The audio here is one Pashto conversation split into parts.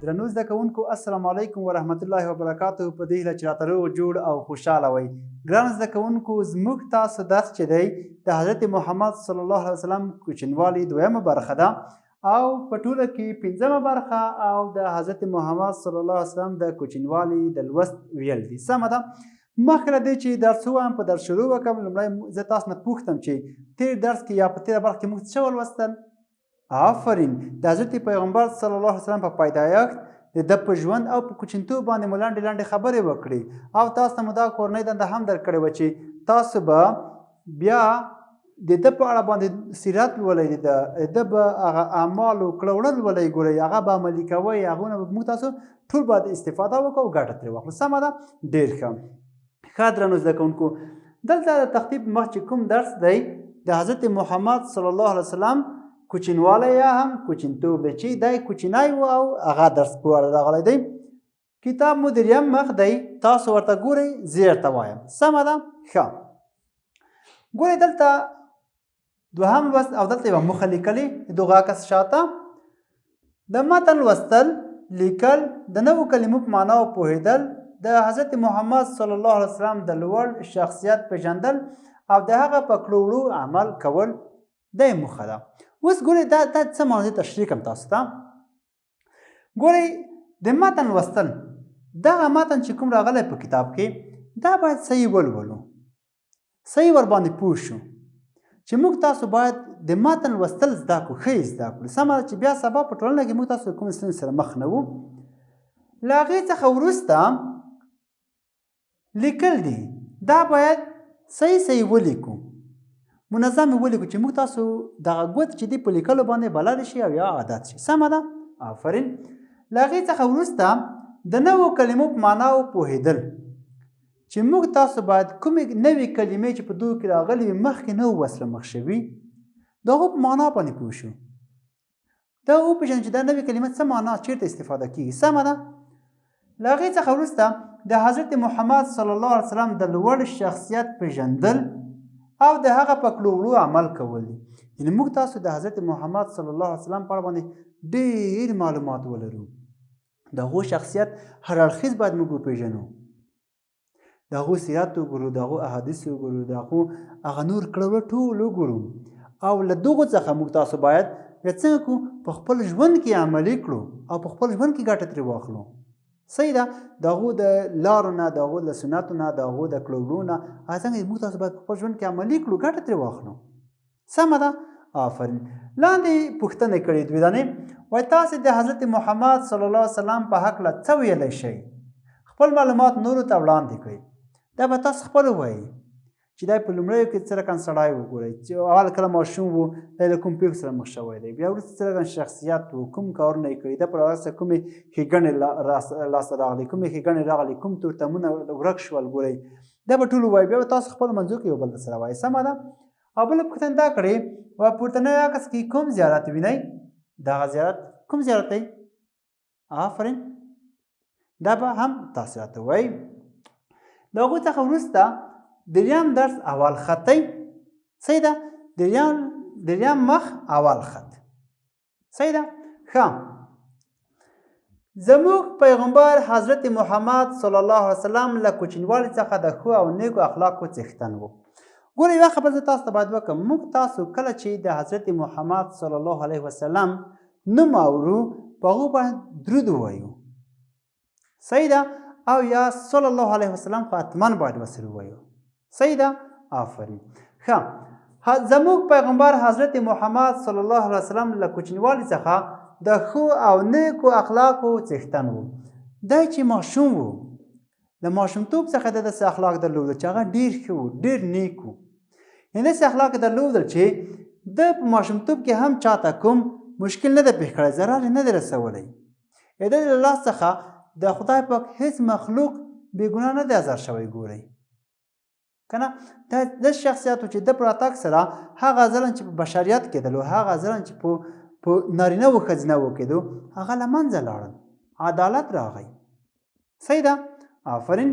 درنو زده کوونکو السلام علیکم ورحمت الله وبرکاته. په دې هیله چې راته روغ جوړ او خوشحاله وئ. ګران زده کوونکو زموږ تاسو درس چې دی د حضرت محمد صلی الله علیه وسلم کوچنیوالی دویمه برخه ده او په ټوله کې پنځمه برخه او د حضرت محمد صلی الله علیه وسلم د کوچنیوالي د لوست ویل دي. سمه ده. مخکې له دې چې درس ووایم په درس شروع وکړم لومړی زه تاسو نه پوښتم چې تېر درس کې یا په تېره برخه کې موږ څه ولوستل؟ آفرین د حضرت پیغمبر صلی الله علیه وسلم په پیدایښت د ده په ژوند او په کوچنیتوب باندې مو لنډې لنډې خبرې وکړې او تاسو ته مو دا کورنۍ دنده هم درکړې وه چې تاسو به بیا د ده په اړه باندې سیرت لولئ، د ده به هغه اعمالو کړه وړه لولئ، ګورئ هغه به عملي کوئ، هغونه به موږ تاسو ټول باید استفاده وکړو او ګټه ترې واخلو. سمه ده. ډېر ښه درنو زده کوونکو، دلته د تخطیب مخ چې کوم درس دی د حضرت محمد صلی الله علیه وسلم کوچنیوالی یا هم کوچنیتوب دی چې دی کوچنی و او هغه درس په اړه راغلی دی. کتاب مو دریم مخ دی، تاسو ورته ګورئ، زه ورته وایم. سمه ده. ښه ګورئ دلته دوهم لوست او دلته یوه موخه لیکلې د دغه عکس شاته د متن لوستل، لیکل، د نوو کلمو په معناو پوهېدل، د حضرت محمد صلی الله علیه وسلم د لوړ شخصیت پیژندل او د هغه په کړو وړو عمل کول دا یې موخه ده. اوس ګورئ دا څه معنی تشریح کړم تاسو ته. ګورئ د متن لوستل، دغه متن چې کوم راغلی په کتاب کې دا باید صحیح ولولو، صحیح ورباندې پوه شو چې موږ تاسو باید د متن لوستل زده کړو، ښه زده کړو. سمه ده چې بیا سبا په ټولنه کې موږ تاسو د کومې ستونزې سره مخ نه وو. له هغې څخه وروسته لیکل دي، دا باید صحیح ولیکو، منظم ولیکو چې موږ تاسو دغه ګوت چې دی په لیکلو باندې بلد شي او یا عادت شي. سمه ده. آفرین. له هغې څخه وروسته د نوو کلمو په معناو پوهېدل چې موږ تاسو باید کومې نوې کلمې چې په دغو کې راغلي وي مخکې نه ورسره مخ شوي د هغو په معنا باندې پوه شو، دا وپېژنو چې دا نوې کلمه څه معنا چېرته استفاده کېږي. سمه ده. له هغې څخه وروسته د حضرت محمد صلی الله علیه وسلم د لوړ شخصیت پیژندل او د هغه په کړو وړو عمل کول دي. یعنې موږ تاسو د حضرت محمد صلی الله علیه وسلم په اړه باندې ډېر معلومات ولرو، د هغو شخصیت هر اړخیز باید موږ وپېژنو، د هغو سیرت وګورو، د هغو احادیث وګورو، د هغو هغه نور کړه وړه ټول وګورو او له دغو څخه موږ تاسو باید څنګه کړو په خپل ژوند کې عملي کړو او په خپل ژوند کې ګټه ترې واخلو. صحیح ده. د هغو د لارو نه، د هغو د سنتو نه، د هغو د کړو وړو نه هغه څنګه موږ تاسو باید په خپل ژوند کې عملي کړو، ګټه ترې واخلو. سمه ده. آفرین. لاندې پوښتنې کړې دوې دانې، وایي تاسې د حضرت محمد صلی الله علیه وسلم په هکله څه ویلی شئ؟ خپل معلومات نورو ته وړاندې کړئ. دا به تاسو خپله ووایئ چې دا په لومړیو کې څه رقم سړی وګورئ چې اول کله ماشوم و، دا له کوم پېښو سره مخ شوی دی، بیا وروسته څه رقم شخصیت و، کوم کارونه یې کړي، دا پر هغه څه کومې ښېګڼې لاسته راغلي، کومې ښېګڼې راغلي، کوم تورتمونه ورک شول، ګورئ دا به ټول ووایي. بیا به تاسو خپلو منځو کې یو بل سره وایي. سمه ده. او بله پوښتنه دا کړې وایي پورتنی عکس کې کوم زیارت وینئ؟ دغه زیارت کوم زیارت دی؟ آفرین. دا به هم تاسو راته وایي. د هغو څخه وروسته دریم درس اول خط دی. صحیح ده. دریم مخ اول خط. صحیح ده. ښه. زموږ پیغمبر حضرت محمد صلی الله علیه وسلم له کوچنیوالي څخه د ښو او نیکو اخلاقو څښتن و. ګورئ یوه خبره زه تاسو ته باید وکړم، موږ تاسو کله چې د حضرت محمد صلی الله علیه وسلم نوم اورو په هغو باندې درود ووایو. صحیح ده. او یا صلی الله علیه وسلم خو حتما باید ورسره ووایو. صحیح ده. آفرین. ښه. زموږ پیغمبر حضرت محمد صلی الله علیه وسلم له کوچنیوالي څخه د ښو او نیکو اخلاقو څښتن و. دی چې ماشوم و، له ماشومتوب څخه د داسې اخلاق درلودل چې هغه ډېر ښه و، ډېر نیک و. یعنې داسې اخلاق یې درلودل چې ده په ماشومتوب کې هم چاته کوم مشکل نه دی پېښ کړی، ضرر یې نه دی رسولی. د ده له لاس څخه د خدای پاک هېڅ مخلوق بېګناه نه دی ازار شوی. ګورئ که نه، دا داسې شخصیت و چې ده په راتګ سره هغه ظلم چې په بشریت کېدلو، هغه ظلم چې په نارینه و ښځینه و کېدو هغه له منځه لاړل، عدالت راغی. صحیح ده. آفرین.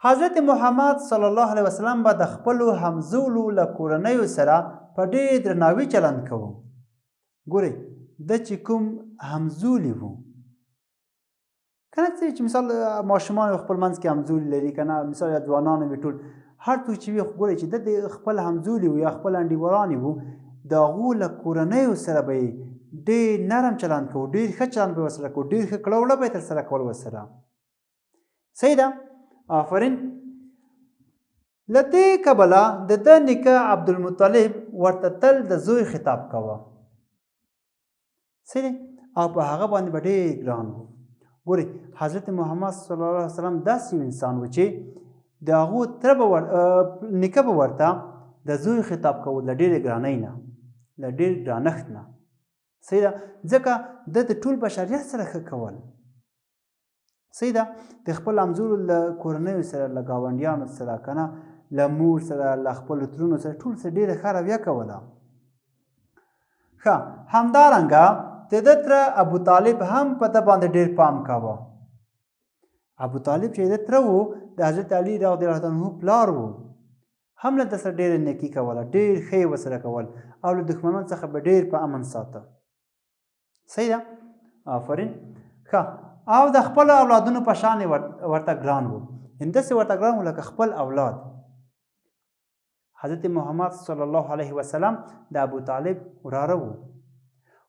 حضرت محمد صلی الله علیه وسلم به د خپلو همزولو له کورنیو سره په ډېر درناوي چلند کوو. ګورئ د چې کوم همزولي وو که نه چې مثال ماشومان خپل منځ کې همزولي لري که نه مثال یا ځوانان وي ټول هر څوک چې وي خو ګورئ چې د خپل همزولي وو یا خپل انډیوالان وو د هغو له کورنیو سره به یې ډېر نرم چلند کوو ډېر ښه چلند به یې ورسره کوو ډېر ښه کړه وړه به یې ترسره کول ورسره صحیح ده آفرین له دې کبله د ده نیکه عبدالمطلب ورته تل د زوی خطاب کوه صحیح دی او په هغه باندې به ډېر ګران و ګورئ حضرت محمد صلی الله علیه وسلم داسې یو انسان و چې د هغو تره به نیکه به ورته د زوی خطاب کول له ډېرې ګرانۍ نه له ډېر ګرانښت نه صحیح ده ځکه ده د ټول بشریت سره ښه کول صحیح ده د خپل همزولو له کورنیو سره له ګاونډیانو سره که نه له مور سره له خپلو ترونو سره ټول سره ډېره ښه رویه کوله ښه همدارنګه د ده تره ابوطالب هم په ده باندې ډېر پام کوه ابوطالب چې د تره و د حضرت علي رضی الله عنه پلار و هم له ده سره ډېره نیکي کوله ډېر ښه یې ورسره کول او له دښمنانو څخه به ډېر په امن ساته صحیح ده آفرین ښه او د خپلو اولادونو په شان ورته ګران و همداسې ورته ګران و لکه خپل اولاد حضرت محمد صلی الله علیه وسلم د ابوطالب وراره و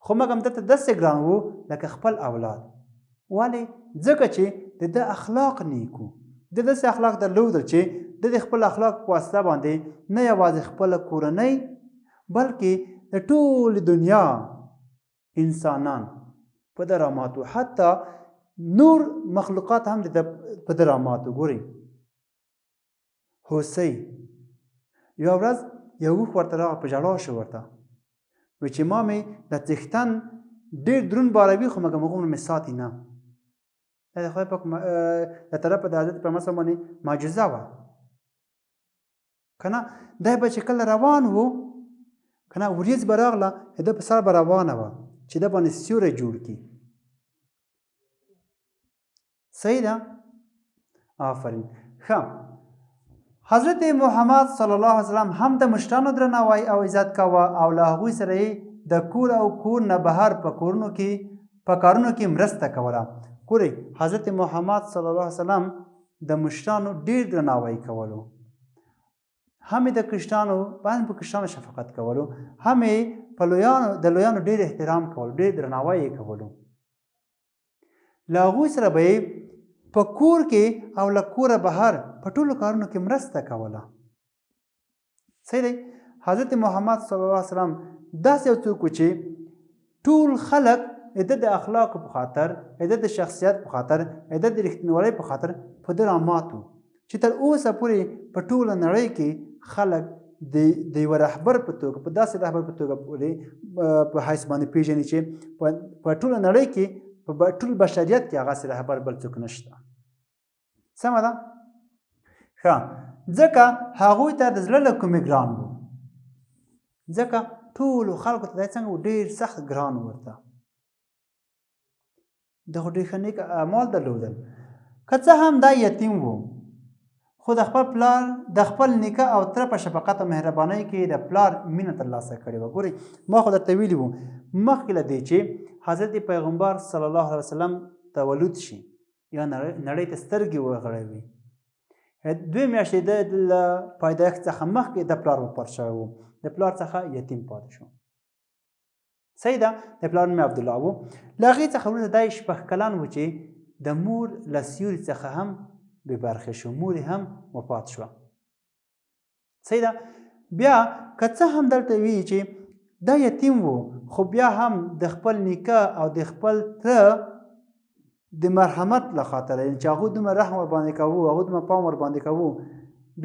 خو مګم دته داسې ګران و لکه خپل اولاد ولې ځکه چې د ده اخلاق نیک و د داسې اخلاق درلودل چې د خپل اخلاق په واسطه باندې نه یوازې خپله کورنۍ بلکې د ټولې دنیا انسانان په ده راماتو حتی نور مخلوقات هم د ده په ده راماتو ګورئ هوسۍ یوه ورځ یو اوښ ورته راغی په ژړا شو ورته وایي چې ما مې د څښتن ډېر دروند باروي خو مګم هغومره مې ساتي نه دا د خدای پاک د طرفه د حضرت پیغمبر صلی الله علیه وسلم معجزه وه که نه دی به چې کله روان و که نه وریځ به راغله د ده په سر به روانه وه چې ده باندې سیوری جوړ کړي صحیح ده آفرین ښه حضرت محمد صلی الله علیه وسلم هم د مشرانو درناوی او عزت کوه او له هغوی سره یې د کور او کور نه بهر په کارونو کې مرسته کوله ګورئ حضرت محمد صلی الله علیه وسلم د مشرانو ډېر درناوی کولو هم یې د کشرانو باندې په کشرانو شفقت کولو هم یې په د لویانو ډېر احترام کولو ډېر درناوی یې کولو له هغوی سره به یې په کور کې او له کوره بهر په ټولو کارونو کې مرسته کوله صحیح دی حضرت محمد صلی الله علیه وسلم داسې یو څوک و چې ټول خلک د د اخلاقو په خاطر د د شخصیت په خاطر د د رښتینولۍ په خاطر په ده راماتو چې تر اوسه پورې په ټوله نړۍ کې خلک د یوه رهبر په توګه په داسې رهبر په توګه پورې په حیث باندې پېژني چې په ټوله نړۍ کې په ټول بشریت کې هغسې رهبر بل څوک نشته سمه ده ښه ځکه هغوی ته د زړه له کومې ګران و ځکه ټولو خلکو ته دی څنګه و ډېر سخت ګران و ورته د خو ډېر ښه نیک اعمال درلودل که څه هم دا یتیم و خو د خپل پلار د خپل نیکه او تره په شفقت او مهربانۍ کې د پلار مینه ترلاسه کړې وه ګورئ ما خو درته ویلي وو مخکې له دې چې حضرت پیغمبر صلی الله علیه وسلم تولد شي یا نړۍ ته سترګې وغړوي 2 میاشتې د له پیدایښت څخه مخکې د پلار وفات شوی و د پلار څخه یتیم پاتې شو صحیح ده د پلار نوم عبدالله و له هغې څخه وروسته دا شپږ کلن و چې د مور له سیوري څخه هم بې برخې شو مور هم وفات شوه صحیح ده بیا که څه هم دلته وي چې دا یتیم و خو بیا هم د خپل نیکه او د خپل تره د مرحمت له خاطره چې هغوی دومره رحم ورباندې کوو هغوی دومره پام ورباندې کوو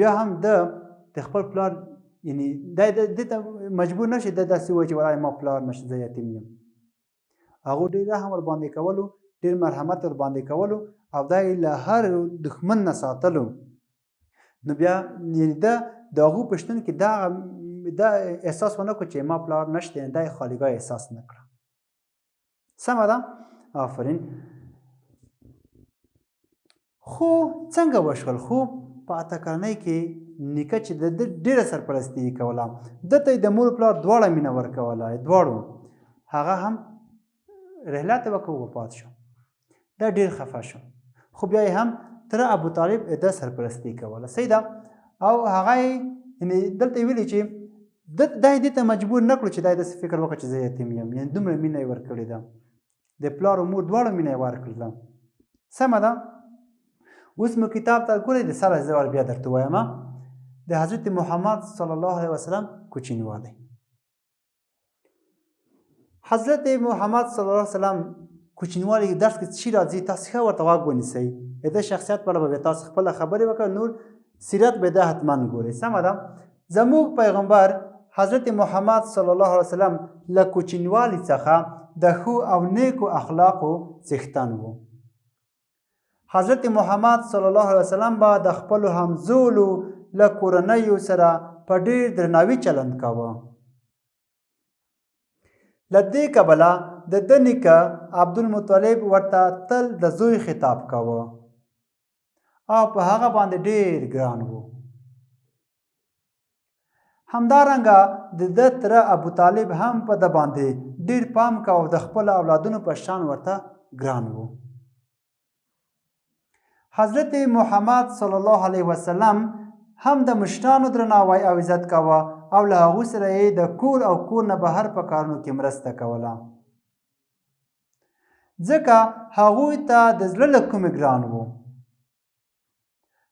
بیا هم د خپل پلار یعنی دې ته مجبور نه شي د داسې وایي چې والله ما پلار نشته زه یتیم یم هغو ډېر رحم ورباندې کولو ډېر مرحمت ورباندې کولو او دا یې له هر دښمن نه ساتلو نو بیا یعنې ده د هغو په شتون کې دا احساس ونه کړو چې ما پلار نشته دا یې خالیګاه احساس نه کړه سمه ده آفرین خو څنګه وشول خو په اته کلنۍ کې نیکه چې د ډېره سرپرستي یې کوله ده ته یې د مور پلار دواړه مینه ورکوله دواړو هغه هم رحلات یې وکړ وفات شو. دا ډېر خفه شو خو بیا یې هم تره ابو طالب د سرپرستي کوله. صحیح ده. او هغه یې دلته یې ویلي چې دا یې دې ته مجبور نه کړو چې دا یې داسې فکر وکړه چې زه یتیم یم. یعنې دومره مینه یې ورکړې ده، د پلار او مور دواړو مینه یې ورکړله. سمه ده. اوس مو کتاب ته ګورئ، د سره زه بیا درته وایم د حضرت محمد صلی الله علیه وسلم کوچنیوالی. حضرت محمد صلی الله علیه وسلم کوچنیوالی درس کې څه راځي تاسو ښه ورته غوږ ونیسئ. د ده شخصیت په اړه به بیا تاسو خپله خبرې وکړئ، نور سیرت به ده حتما ګورئ. سمه ده. زموږ پیغمبر حضرت محمد صلی الله علیه وسلم له کوچنیوالي څخه د ښو او نیکو اخلاقو څښتن و. حضرت محمد صلی الله علیه وسلم به د خپلو همزولو له کورنیو سره په ډېر درناوي چلند کاوه. له دې کبله د ده نیکه عبدالمطلب ورته تل د زوی خطاب کاوه او په هغه باندې ډېر ګران و. همدارنګه د ده تره ابو طالب هم په ده باندې ډېر پام کاوه او د خپلو اولادونو په شان ورته ګران و. حضرت محمد صلی الله علیه وسلم هم د مشرانو درناوی او عزت کاوه او له هغو سره یې د کور او کور نه بهر په کارونو کې مرسته کوله، ځکه هغوی ته د زړه له کومې ګران و.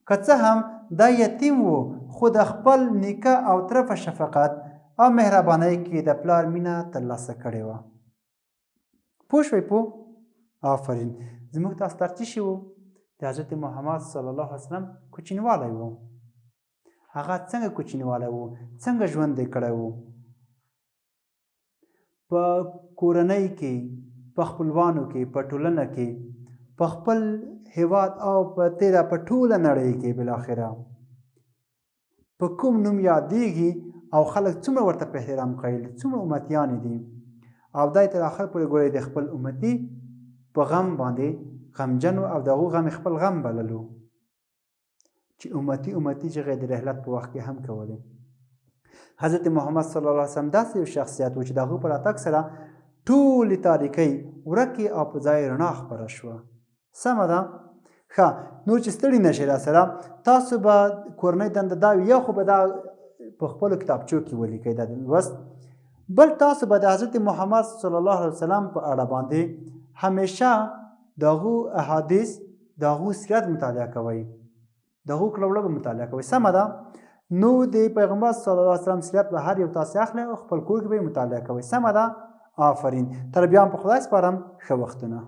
که څه هم دا یتیم و خو د خپل نیکه او تره په شفقت او مهربانۍ کې د پلار مینه ترلاسه کړې وه. پوه شوئ؟ آفرین. زموږ تاسو ته څه شي و؟ د حضرت محمد صلی الله علیه وسلم کوچنیوالی و. هغه څنګه کوچنیوالی و، څنګه ژوند یې کړی و. په کورنۍ کې، په خپلوانو کې، په ټولنه کې، په خپل هیواد او په تیره په ټوله نړۍ کې بالاخره په کوم نوم یادیږي او خلک څومره ورته په احترام قایل، څومره امتیان دي او دا یې تر اخر پورې ګورئ د خپل امتي په غم باندې غمجن او د هغو غم خپل غم بللو چې امتي چغې د رحلت په وخت کې هم کولې. حضرت محمد صلی الله علیه وسلم داسې یو شخصیت و چې د هغو په راتګ سره ټولې تاریکۍ ورکې او په ځای رڼا خپره شوه. سمه ده. ښه، نور چې ستړي نشئ راسره، تاسو به کورنۍ دنده دا وي، یا خو به دا په خپلو کتابچو کې ولیکئ دا لوست، بل تاسو به د حضرت محمد صلی الله علیه وسلم په اړه باندې همیشه د هغو احادیث، د هغو سیرت مطالعه کوئ، د هغو کړه به مطالعه کوئ. سمه ده. نو د پیغمبر صلی الله علیه وسلم سیرت به هر یو تاسو اخلئ او خپل کور کې به یې مطالعه کوئ. سمه ده. آفرین. تر بیا هم په خدای سپارم. ښه وختونه.